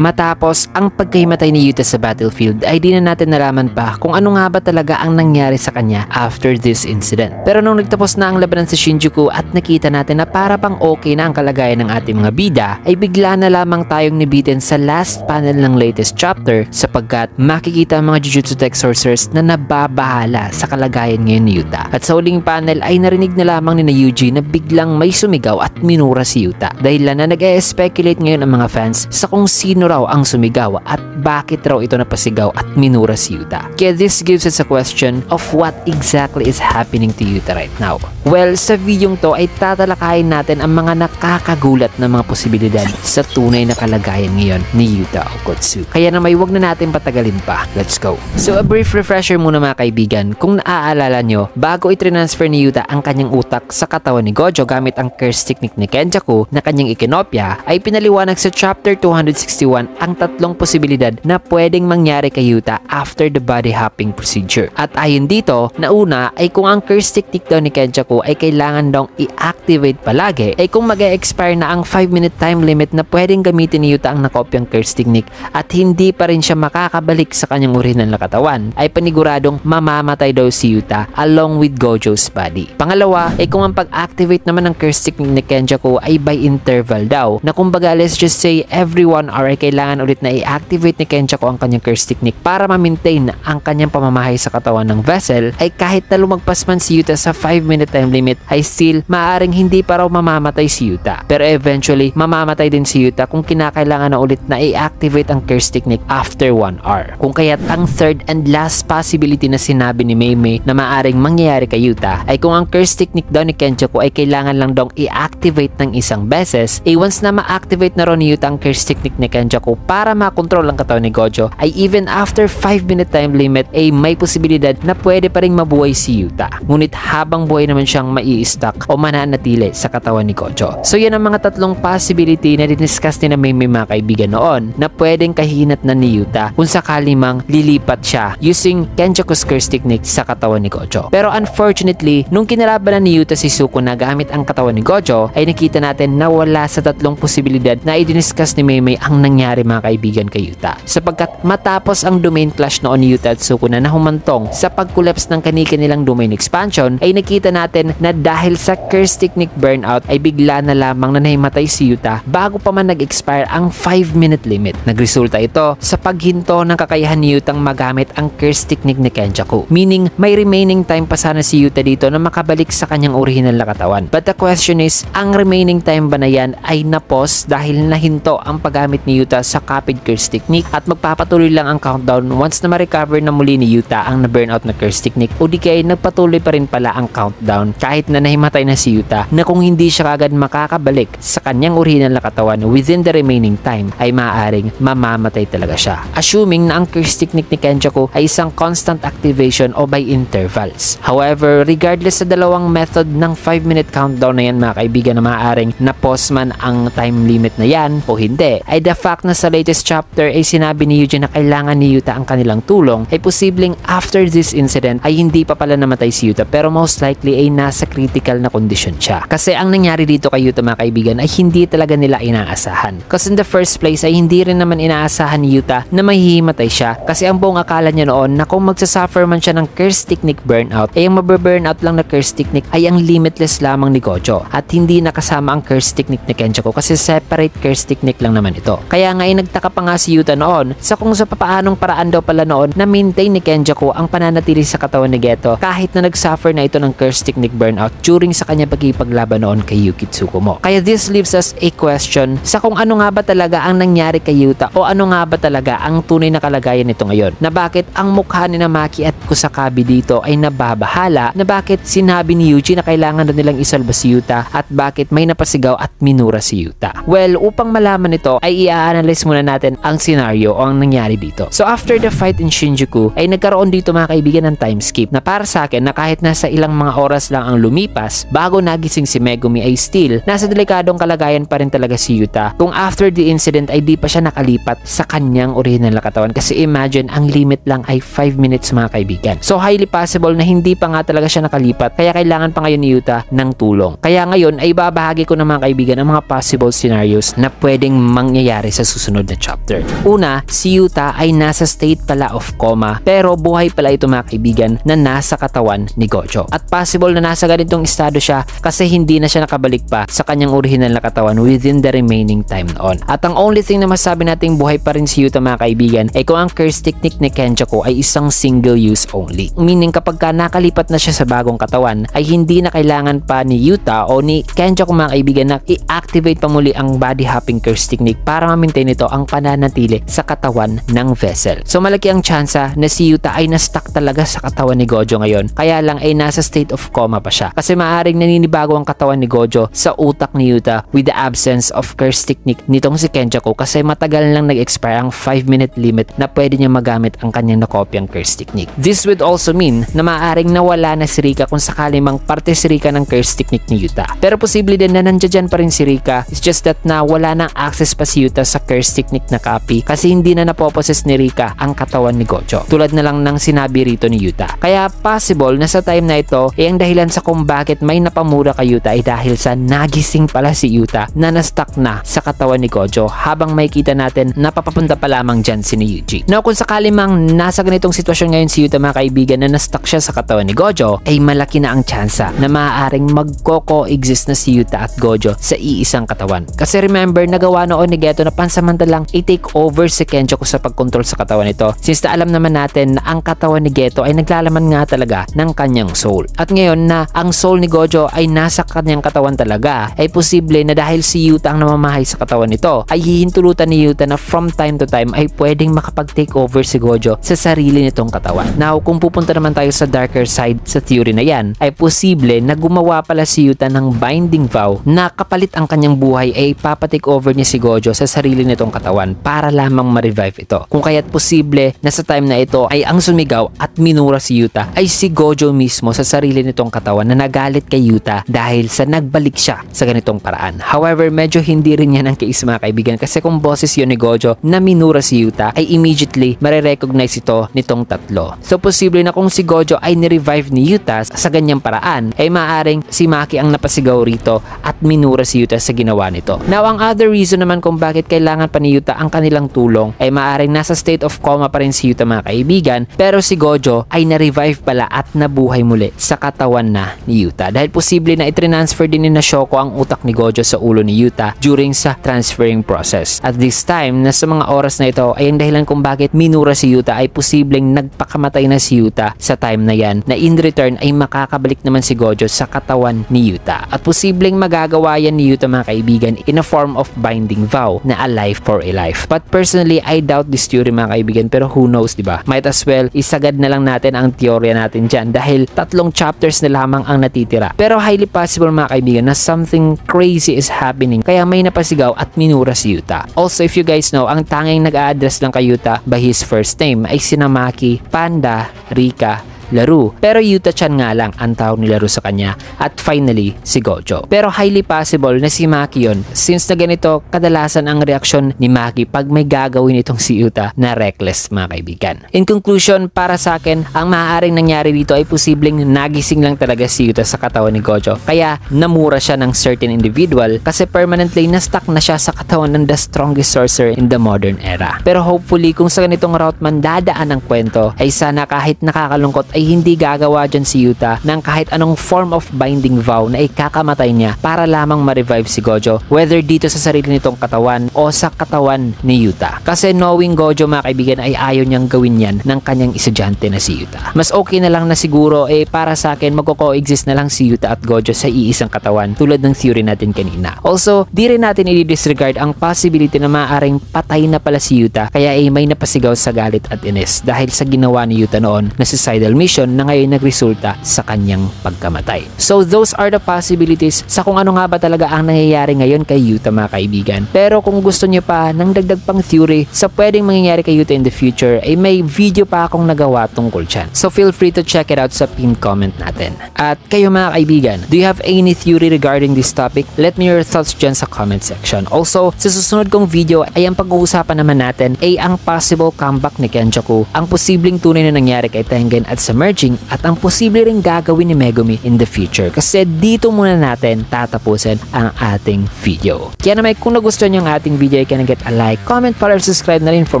Matapos ang pagkahimatay ni Yuta sa battlefield ay di na natin nalaman pa kung ano nga ba talaga ang nangyari sa kanya after this incident. Pero nung nagtapos na ang labanan sa Shinjuku at nakita natin na para pang okay na ang kalagayan ng ating mga bida, ay bigla na lamang tayong nibitin sa last panel ng latest chapter sapagkat makikita ang mga Jujutsu Tech Sorcerers na nababahala sa kalagayan ngayon ni Yuta. At sa huling panel ay narinig na lamang ni Yuji na biglang may sumigaw at minura si Yuta. Dahil na nag-e-speculate ngayon ang mga fans sa kung sino raw ang sumigaw at bakit raw ito napasigaw at minura si Yuta. Kaya this gives us a question of what exactly is happening to Yuta right now. Well, sa videong to ay tatalakayin natin ang mga nakakagulat na mga posibilidad sa tunay na kalagayan ngayon ni Yuta Okkotsu. Kaya na may wag na natin patagalin pa. Let's go! So a brief refresher muna mga kaibigan. Kung naaalala nyo, bago i-transfer ni Yuta ang kanyang utak sa katawan ni Gojo gamit ang curse technique ni Kenjaku na kanyang ikinopya, ay pinaliwanag sa chapter 261 ang tatlong posibilidad na pwedeng mangyari kay Yuta after the body hopping procedure. At ayon dito, na una ay kung ang curse technique daw ni Kenjaku ay kailangan daw i-activate palagi, ay kung mag-e-expire na ang 5-minute time limit na pwedeng gamitin ni Yuta ang nakopyang curse technique at hindi pa rin siya makakabalik sa kanyang original na katawan, ay paniguradong mamamatay daw si Yuta along with Gojo's body. Pangalawa ay kung ang pag-activate naman ng curse technique ni Kenjaku ay by interval daw, na kumbaga let's just say every 1 hour ay kailangan ulit na i-activate ni Kenjaku ang kanyang curse technique para ma-maintain ang kanyang pamamahay sa katawan ng vessel, ay kahit na lumagpas man si Yuta sa 5-minute time limit ay still maaring hindi pa raw mamamatay si Yuta. Pero eventually mamamatay din si Yuta kung kinakailangan na ulit na i-activate ang curse technique after 1 hour. Kung kaya't ang third and last possibility na sinabi ni Meimei na maaring mangyayari kay Yuta ay kung ang curse technique daw ni Kenjaku ay kailangan lang daw i-activate ng isang beses, ay once na ma-activate na ron ni Yuta ang curse technique ni Kenjaku para makontrol ang katawan ni Gojo, ay even after 5-minute time limit ay may posibilidad na pwede pa ring mabuhay si Yuta. Ngunit habang buhay naman siyang mai-stuck o mananatili sa katawan ni Gojo. So yan ang mga tatlong possibility na diniscuss ni na Meimei mga kaibigan noon na pwedeng kahinat na ni Yuta kung sakali mang lilipat siya using Kenjaku's curse technique sa katawan ni Gojo. Pero unfortunately, nung kinalabanan ni Yuta si Sukuna gamit ang katawan ni Gojo, ay nakita natin na wala sa tatlong posibilidad na i-discuss ni Meimei ang nangyari mga kaibigan kay Yuta. Sapagkat matapos ang domain clash noon ni Yuta at Sukuna na humantong sa pag-collapse ng kanilang domain expansion, ay nakita natin na dahil sa curse technique burnout ay bigla na lamang na nahimatay si Yuta bago pa man nag-expire ang 5-minute limit. Nagresulta ito sa paghinto ng kakayahan ni Yutang magamit ang curse technique ni Kenjaku. Meaning, may remaining time pa sana si Yuta dito na makabalik sa kanyang original na katawan. But the question is, ang remaining time ba na yan ay napos dahil nahinto ang paggamit ni Yuta sa copied curse technique at magpapatuloy lang ang countdown once na ma-recover na muli ni Yuta ang na-burnout na curse technique, o di kaya nagpatuloy pa rin pala ang countdown kahit na nahimatay na si Yuta, na kung hindi siya kagad makakabalik sa kanyang original na katawan within the remaining time ay maaaring mamamatay talaga siya. Assuming na ang curse technique ni Kenjaku ay isang constant activation o by intervals. However, regardless sa dalawang method ng 5-minute countdown na yan mga kaibigan, na maaaring na-pause man ang time limit na yan o hindi, ay the fact na sa latest chapter ay sinabi ni Yuji na kailangan ni Yuta ang kanilang tulong, ay posibleng after this incident ay hindi pa pala namatay si Yuta, pero most likely ay nasa critical na condition siya. Kasi ang nangyari dito kay Yuta mga kaibigan ay hindi talaga nila inaasahan. Kasi in the first place ay hindi rin naman inaasahan ni Yuta na mahihimatay siya, kasi ang buong akala niya noon na kung magsasuffer man siya ng curse technique burnout, ay ang mababurnout lang na curse technique ay ang limitless lamang ni Gojo at hindi nakasama ang curse technique ni Kenjaku kasi separate curse technique lang naman ito. Kaya nga ay nagtaka pa nga si Yuta noon sa kung sa papaanong paraan daw pala noon na maintain ni Kenjaku ang pananatili sa katawan ni Geto kahit na nagsuffer na ito ng curse technique burnout during sa kanya pagkipaglaban noon kay Yuki Tsukumo. Kaya this leaves us a question sa kung ano nga ba talaga ang nangyari kay Yuta o ano nga ba talaga ang tunay na kalagayan nito ngayon, na bakit ang mukha ni Maki at Kusakabe dito ay nababahala, na bakit sinabi ni Yuji na kailangan na nilang isalba si Yuta at bakit may napasigaw at minura si Yuta. Well, upang malaman ito ay i-analyze muna natin ang scenario o ang nangyari dito. So after the fight in Shinjuku ay nagkaroon dito mga kaibigan ng time skip, na para sa akin na kahit nasa ilang mga oras lang ang lumipas bago nagising si Megumi ay still nasa delikadong kalagayan pa rin talaga si Yuta kung after the incident ay di pa siya nakalipat sa kanyang original na katawan, kasi imagine ang limit lang ay 5 minutes mga kaibigan. So highly possible na hindi pa nga talaga siya nakalipat, kaya kailangan pa ngayon ni Yuta ng tulong. Kaya ngayon ay babahagi ko na mga kaibigan ang mga possible scenarios na pwedeng mangyayari sa susunod na chapter. Una, si Yuta ay nasa state pala of coma pero buhay pala ito mga kaibigan na nasa katawan ni Gojo. At possible na nasa ganitong estado siya kasi hindi na siya nakabalik pa sa kanyang original na katawan within the remaining time noon. At ang only thing na masabi nating buhay pa rin si Yuta mga kaibigan ay kung ang curse technique ni Kenjaku ay isang single use only. Meaning kapag ka nakalipat na siya sa bagong katawan ay hindi na kailangan pa ni Yuta o ni Kenjaku mga kaibigan na i-activate pa muli ang body hopping curse technique para ma-maintain ito ang pananatili sa katawan ng vessel. So malaki ang tsansa na si Yuta ay na-stuck talaga sa katawan ni Gojo ngayon. Kaya lang ay nasa state of coma pa siya. Kasi maaaring naninibago ang katawan ni Gojo sa utak ni Yuta with the absence of curse technique nitong si Kenjaku kasi matagal lang nag-expire ang 5-minute limit na pwede niya magamit ang kanyang nakopyang curse technique. This would also mean na maaaring nawala na si Rika kung sakali mang parte si Rika ng curse technique ni Yuta. Pero posible din na nandiyan pa rin si Rika. It's just that na wala nang access pa si Yuta sa curse technique na copy kasi hindi na napoposes ni Rika ang katawan ni Gojo. Tulad na lang ng sinabi rito ni Yuta. Kaya possible na sa time na ito ang dahilan sa kung bakit may napamura kay Yuta ay dahil sa nagising pala si Yuta na na-stuck na sa katawan ni Gojo habang makikita natin na papapunta pa lamang dyan si Yuji. Now kung sakali mang nasa ganitong sitwasyon ngayon si Yuta mga kaibigan na na-stuck siya sa katawan ni Gojo ay malaki na ang tsansa na maaaring magko-coexist na si Yuta at Gojo sa iisang katawan. Kasi remember nagawa noon ni Geto na pansamantalang i-take over si Kenjaku sa pagkontrol sa katawan nito since na alam naman natin na ang katawan ni Geto ay naglalaman nga talaga ng kanyang soul. At ngayon na ang soul ni Gojo ay nasa kanyang katawan talaga ay posible na dahil si Yuta ang namamahay sa katawan nito ay hihintulutan ni Yuta na from time to time ay pwedeng makapag-take over si Gojo sa sarili nitong katawan. Now kung pupunta naman tayo sa darker side sa theory na yan ay posible na gumawa pala si Yuta ng binding vow na kapalit ang kanyang buhay ay papatake over niya si Gojo sa sarili nitong katawan para lamang ma-revive ito. Kung kaya't posible na sa time na ito ay ang sumigaw at minura si Yuta ay si Gojo mismo sa sarili nitong katawan na nagalit kay Yuta dahil sa nagbalik siya sa ganitong paraan. However, medyo hindi rin yan ang case mga kaibigan kasi kung boses yun ni Gojo na minura si Yuta ay immediately marirecognize ito nitong tatlo. So posible na kung si Gojo ay nirevive ni Yuta sa ganyang paraan ay maaaring si Maki ang napasigaw rito at minura si Yuta sa ginawa nito. Now ang other reason naman kung bakit kailangan pa ni Yuta ang kanilang tulong ay maaaring nasa state of coma pa rin si Yuta mga kaibigan pero si Gojo ay na-revive pala at nabuhay muli sa katawan na ni Yuta dahil posible na i-transfer din ni Shoko ang utak ni Gojo sa ulo ni Yuta during sa transferring process. At this time na sa mga oras na ito ay ang dahilan kung bakit minura si Yuta ay posibleng nagpakamatay na si Yuta sa time na yan na in return ay makakabalik naman si Gojo sa katawan ni Yuta at posibleng magagawa yan ni Yuta mga kaibigan in a form of binding vow na a life for a life. But personally I doubt this theory mga kaibigan pero who knows diba? Might as well isagad na lang natin ang teorya natin dyan dahil 3 chapters na lamang ang natitira. Pero highly possible mga kaibigan na something crazy is happening kaya may napasigaw at minura si Yuta. Also if you guys know, ang tanging nag-a-address lang kay Yuta by his first name ay sina Maki, Panda, Rika, Laru. Pero Yuta-chan nga lang ang tawag ni Laru sa kanya at finally si Gojo. Pero highly possible na si Maki yun since na ganito kadalasan ang reaksyon ni Maki pag may gagawin itong si Yuta na reckless mga kaibigan. In conclusion, para sa akin, ang maaaring nangyari dito ay posibleng nagising lang talaga si Yuta sa katawan ni Gojo kaya namura siya ng certain individual kasi permanently na-stuck na siya sa katawan ng the strongest sorcerer in the modern era. Pero hopefully kung sa ganitong route man dadaan ang kwento ay sana kahit nakakalungkot ay hindi gagawa dyan si Yuta ng kahit anong form of binding vow na ikakamatay niya para lamang ma-revive si Gojo whether dito sa sarili nitong katawan o sa katawan ni Yuta. Kasi knowing Gojo mga kaibigan ay ayaw niyang gawin yan ng kanyang estudyante na si Yuta. Mas okay na lang na siguro para sa akin magko-coexist na lang si Yuta at Gojo sa iisang katawan tulad ng theory natin kanina. Also, di rin natin i-disregard ang possibility na maaaring patay na pala si Yuta kaya may napasigaw sa galit at inis dahil sa ginawa ni Yuta noon na suicidal mission na ngayon nagresulta sa kanyang pagkamatay. So those are the possibilities sa kung ano nga ba talaga ang nangyayari ngayon kay Yuta mga kaibigan. Pero kung gusto niyo pa ng dagdag pang theory sa pwedeng mangyayari kay Yuta in the future ay may video pa akong nagawa tungkol dyan. So feel free to check it out sa pinned comment natin. At kayo mga kaibigan, do you have any theory regarding this topic? Let me know your thoughts dyan sa comment section. Also, sa susunod kong video ay ang pag-uusapan naman natin ay ang possible comeback ni Kenjaku, ang posibleng tunay na nangyari kay Tengen at sa emerging at ang posible ring gagawin ni Megumi in the future. Kasi dito muna natin tatapusin ang ating video. Kaya naman kung nagustuhan nyo ang ating video, can get a like, comment, follow, subscribe na rin for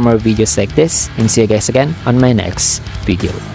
more videos like this. And see you guys again on my next video.